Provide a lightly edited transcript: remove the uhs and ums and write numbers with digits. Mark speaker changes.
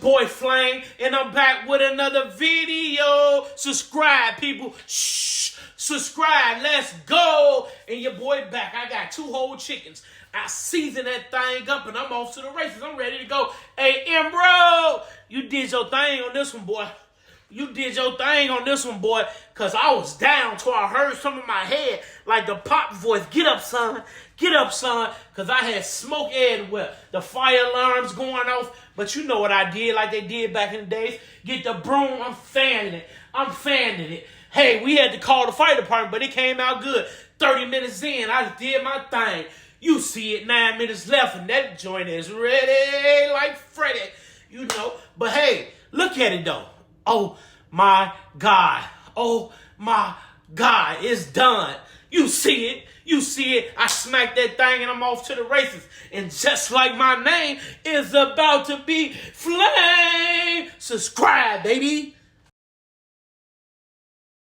Speaker 1: boy Flame, and I'm back with another video. Subscribe, people. Shh. Subscribe. Let's go. And your boy back. I got 2 whole chickens. I season that thing up, and I'm off to the races. I'm ready to go. Hey, Bro, you did your thing on this one, boy. You did your thing on this one, boy, because I was down till I heard something in my head, like the pop voice, get up, son, because I had smoke everywhere. The fire alarms going off, but you know what I did like they did back in the days. Get the broom, I'm fanning it. Hey, we had to call the fire department, but it came out good. 30 minutes in, I just did my thing. You see it, 9 minutes left, and that joint is ready like Freddy, you know. But hey, look at it, though. Oh, my God. Oh, my God. It's done. You see it. I smacked that thing, and I'm off to the races. And just like my name is about to be Flame, subscribe, baby.